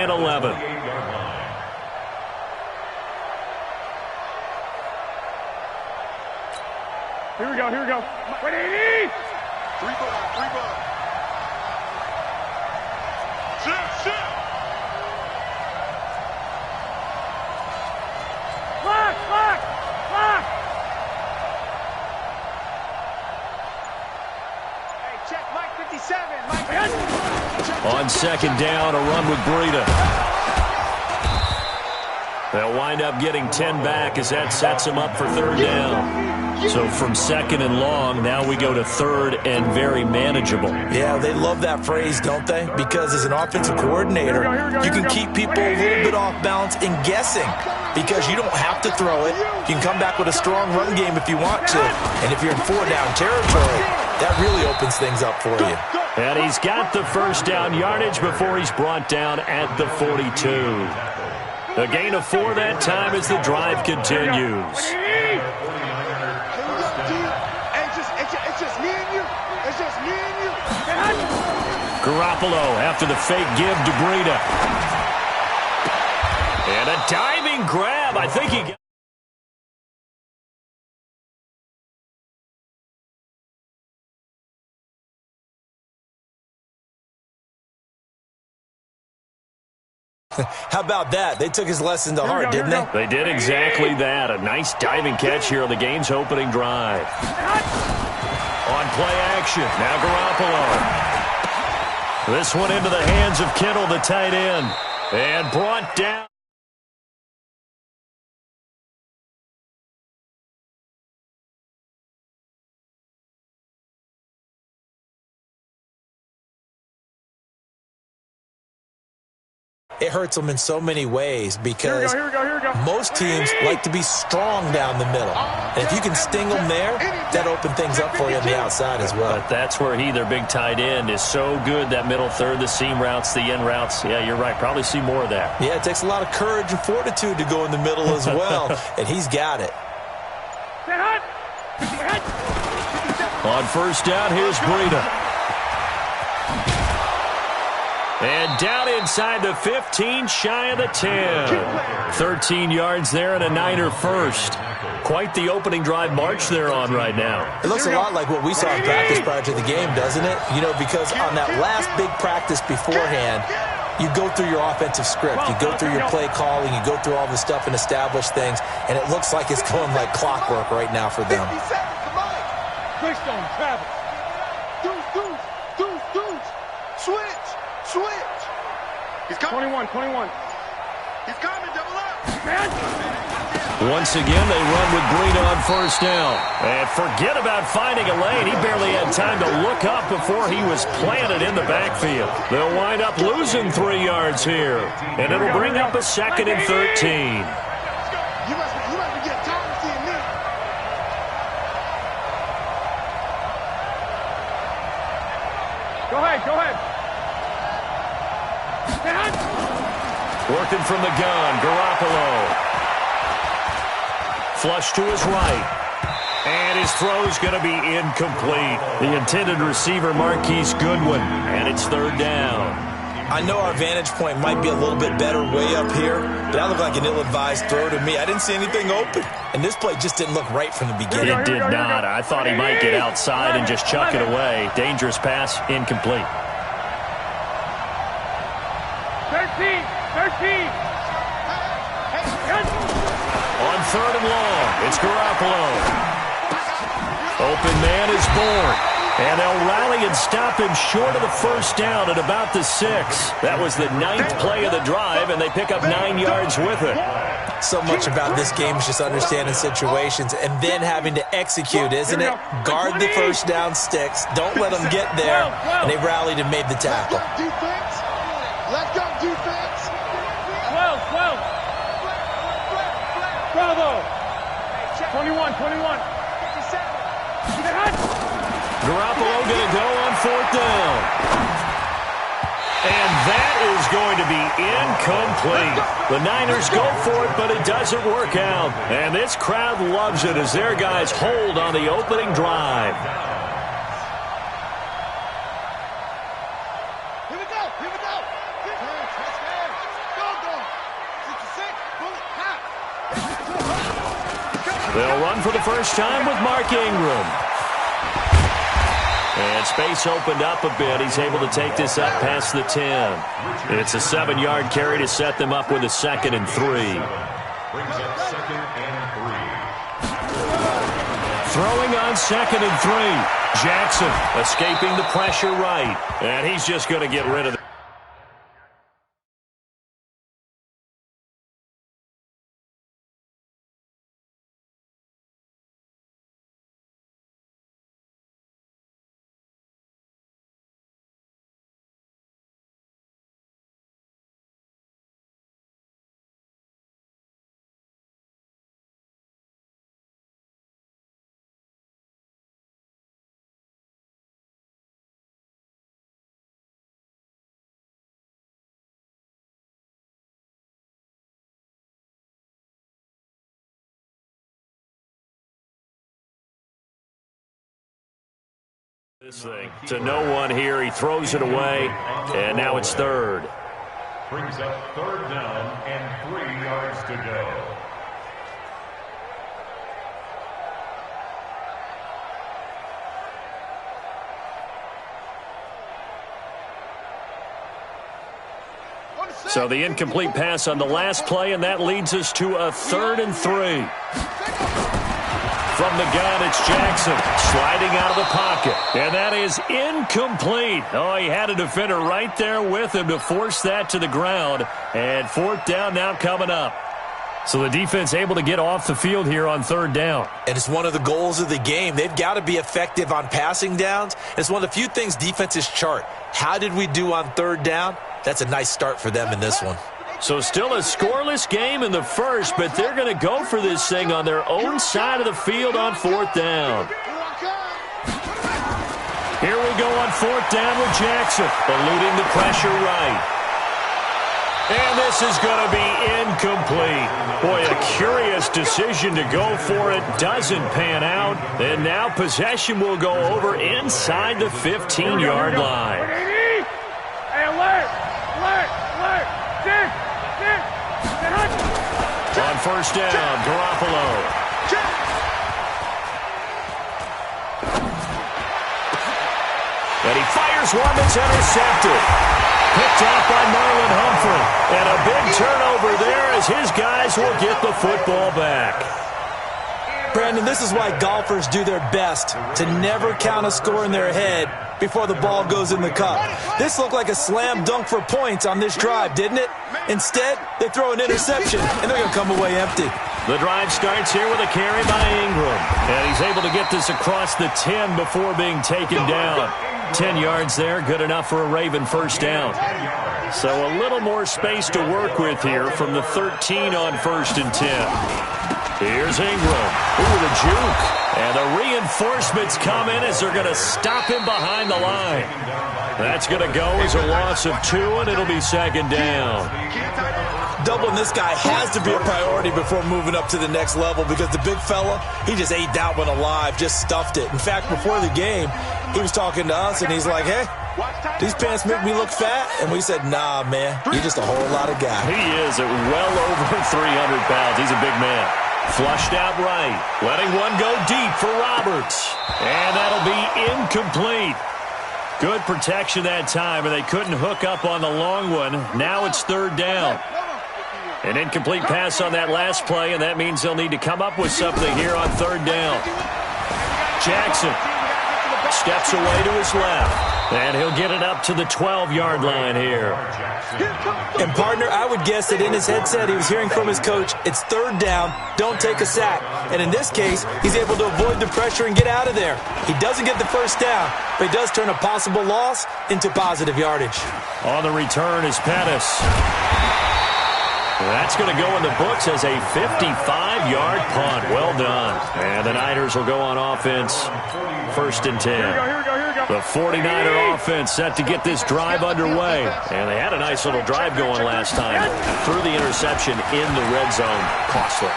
and 11. Here we go, here we go. Ready? Three ball. Shit. Block. Hey, check Mike 57. Mike. On second down, a run with Breida. They'll wind up getting 10 back as that sets them up for third down. So from second and long, now we go to third and very manageable. Yeah, they love that phrase, don't they? Because as an offensive coordinator, you can keep people a little bit off balance and guessing because you don't have to throw it. You can come back with a strong run game if you want to. And if you're in four-down territory, that really opens things up for you. And he's got the first down yardage before he's brought down at the 42. A gain of 4 that time as the drive continues. Garoppolo after the fake give to Breida. And a diving grab. I think he got... How about that? They took his lesson to heart, didn't they? They did exactly that. A nice diving catch here on the game's opening drive. On play action, now Garoppolo. This one into the hands of Kittle, the tight end. And brought down. It hurts them in so many ways because Here we go. most teams like to be strong down the middle. And if you can sting them there, that opens things up for you on the outside as well. But that's where their big tight end, is so good, that middle third, the seam routes, the in routes. Yeah, you're right. Probably see more of that. Yeah, it takes a lot of courage and fortitude to go in the middle as well, and he's got it. On first down, here's Breida. And down inside the 15, shy of the 10. 13 yards there and a Niner first. Quite the opening drive march they're on right now. It looks a lot like what we saw in practice prior to the game, doesn't it? You know, because on that last big practice beforehand, you go through your offensive script. You go through your play calling. You go through all the stuff and establish things. And it looks like it's going like clockwork right now for them. Greystone, travel. Deuce. Switch. He's coming. 21. He's coming, double up. Once again, they run with Breida on first down. And forget about finding a lane. He barely had time to look up before he was planted in the backfield. They'll wind up losing 3 yards here. And it'll bring up a second and 13. You must be getting tired of seeing me. Go ahead. Working from the gun, Garoppolo. Flush to his right. And his throw's going to be incomplete. The intended receiver, Marquise Goodwin. And it's third down. I know our vantage point might be a little bit better way up here, but that looked like an ill-advised throw to me. I didn't see anything open. And this play just didn't look right from the beginning. It did not. I thought he might get outside and just chuck it away. Dangerous pass, incomplete. 13. On third and long, it's Garoppolo. Open man is born. And they'll rally and stop him short of the first down at about the 6. That was the 9th play of the drive, and they pick up 9 yards with it. So much about this game is just understanding situations and then having to execute, isn't it? Guard the first down sticks. Don't let them get there. And they rallied and made the tackle. Let's go, defense. 12. Bravo. 21. Garoppolo going to go on fourth down. And that is going to be incomplete. The Niners go for it, but it doesn't work out. And this crowd loves it as their guys hold on the opening drive. Here we go. They'll run for the first time with Mark Ingram. And space opened up a bit. He's able to take this up past the 10. It's a 7-yard carry to set them up with a 2nd and 3. Brings up 2nd and 3. Throwing on 2nd and 3. Jackson escaping the pressure right. And he's just going to get rid of it. This thing to no one here. He throws it away, and now it's 3rd. Brings up 3rd down and 3 yards to go. So the incomplete pass on the last play, and that leads us to a 3rd and 3. From the gun, it's Jackson sliding out of the pocket. And that is incomplete. Oh, he had a defender right there with him to force that to the ground. And 4th down now coming up. So the defense able to get off the field here on 3rd down. And it's one of the goals of the game. They've got to be effective on passing downs. It's one of the few things defenses chart. How did we do on 3rd down? That's a nice start for them in this one. So still a scoreless game in the first, but they're going to go for this thing on their own side of the field on 4th down. Here we go on 4th down with Jackson, eluding the pressure right. And this is going to be incomplete. Boy, a curious decision to go for it. Doesn't pan out. And now possession will go over inside the 15-yard line. Hey, alert! On 1st down, Garoppolo. And he fires one that's intercepted. Picked off by Marlon Humphrey. And a big turnover there as his guys will get the football back. Brandon, this is why golfers do their best to never count a score in their head before the ball goes in the cup. This looked like a slam dunk for points on this drive, didn't it? Instead, they throw an interception, and they're going to come away empty. The drive starts here with a carry by Ingram. And he's able to get this across the 10 before being taken down. 10 yards there, good enough for a Raven 1st down. So a little more space to work with here from the 13 on 1st and 10. Here's Ingram. Ooh, the juke. And the reinforcements come in as they're going to stop him behind the line. That's going to go as a loss of 2, and it'll be 2nd down. Doubling this guy has to be a priority before moving up to the next level because the big fella, he just ate that one alive, just stuffed it. In fact, before the game, he was talking to us, and he's like, hey, these pants make me look fat? And we said, nah, man, you're just a whole lot of guy. He is at well over 300 pounds. He's a big man. Flushed out right. Letting one go deep for Roberts. And that'll be incomplete. Good protection that time, and they couldn't hook up on the long one. Now it's 3rd down. An incomplete pass on that last play, and that means they'll need to come up with something here on 3rd down. Jackson steps away to his left, and he'll get it up to the 12-yard line here. And, partner, I would guess that in his headset he was hearing from his coach, it's 3rd down, don't take a sack. And in this case, he's able to avoid the pressure and get out of there. He doesn't get the 1st down, but he does turn a possible loss into positive yardage. On the return is Pettis. That's going to go in the books as a 55-yard punt. Well done. And the Niners will go on offense, 1st and 10. Here we go. The 49er offense set to get this drive underway. And they had a nice little drive going last time. Threw the interception in the red zone. Costly.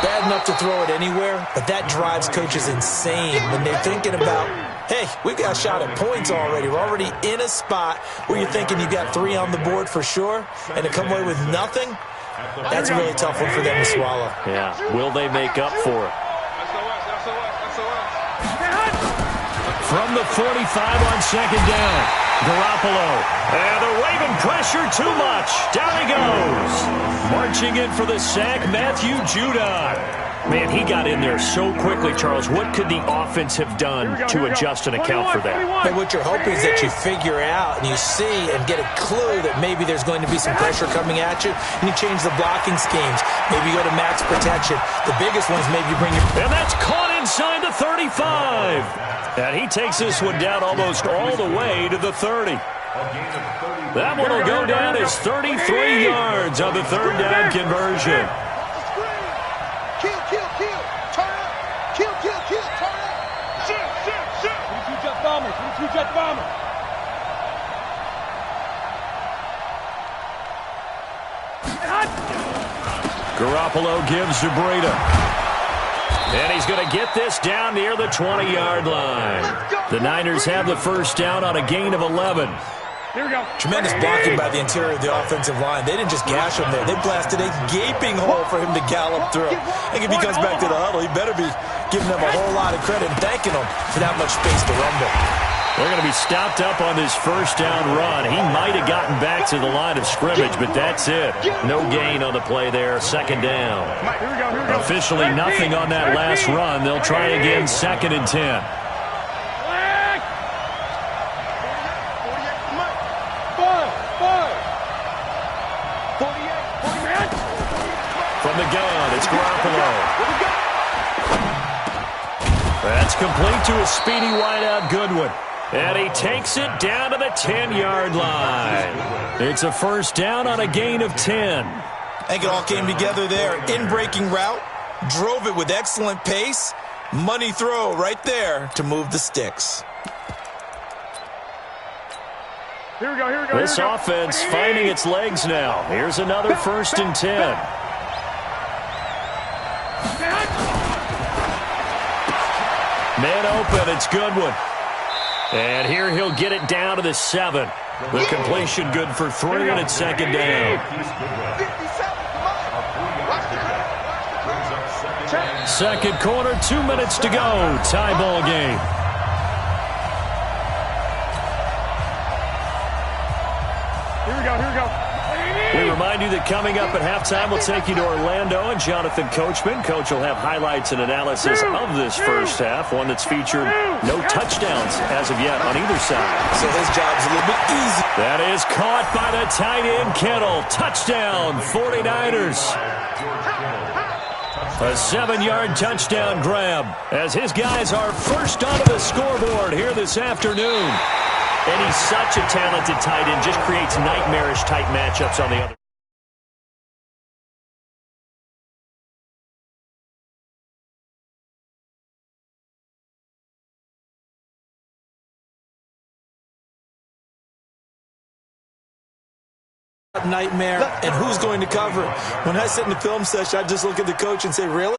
Bad enough to throw it anywhere, but that drives coaches insane when they're thinking about, hey, we've got a shot at points already. We're already in a spot where you're thinking you got 3 on the board for sure, and to come away with nothing, That's a really tough one for them to swallow. Yeah, will they make up for it? From the 45 on second down, Garoppolo. And they're waving pressure too much. Down he goes. Marching in for the sack, Matthew Judon. Man, he got in there so quickly, Charles. What could the offense have done to adjust and account for that? And what you're hoping is that you figure out and you see and get a clue that maybe there's going to be some pressure coming at you, and you change the blocking schemes. Maybe you go to max protection. The biggest ones maybe you bring your... And that's caught inside the 35. And he takes this one down almost all the way to the 30. That one will go down as 33 yards on the third down conversion. Garoppolo gives to Breida. And he's going to get this down near the 20-yard line. The Niners have the first down on a gain of 11. Here we go. Tremendous blocking by the interior of the offensive line. They didn't just gash him there. They blasted a gaping hole for him to gallop through. I think if he comes back to the huddle, he better be giving them a whole lot of credit and thanking them for that much space to rumble. They're going to be stopped up on this first down run. He might have gotten back to the line of scrimmage, but that's it. No gain on the play there, second down. Officially nothing on that last run. They'll try again, second and 10. From the gun, it's Garoppolo. That's complete to a speedy wideout Goodwin. And he takes it down to the 10-yard line. It's a first down on a gain of 10. I think it all came together there. In-breaking route, drove it with excellent pace. Money throw right there to move the sticks. Here we go. This offense finding its legs now. Here's another first and 10. Man open, it's Goodwin. And here he'll get it down to the 7. The completion good for 3, and it's second down. Second quarter, 2 minutes to go. Tie ball game. Here we go. We remind you that coming up at halftime, we'll take you to Orlando and Jonathan Coachman. Coach will have highlights and analysis of this first half, one that's featured no touchdowns as of yet on either side. So his job's a little bit easy. That is caught by the tight end, Kittle. Touchdown, 49ers. A 7-yard touchdown grab as his guys are first onto the scoreboard here this afternoon. And he's such a talented tight end, just creates nightmarish-type matchups on the other. Nightmare, and who's going to cover? When I sit in the film session, I just look at the coach and say, really?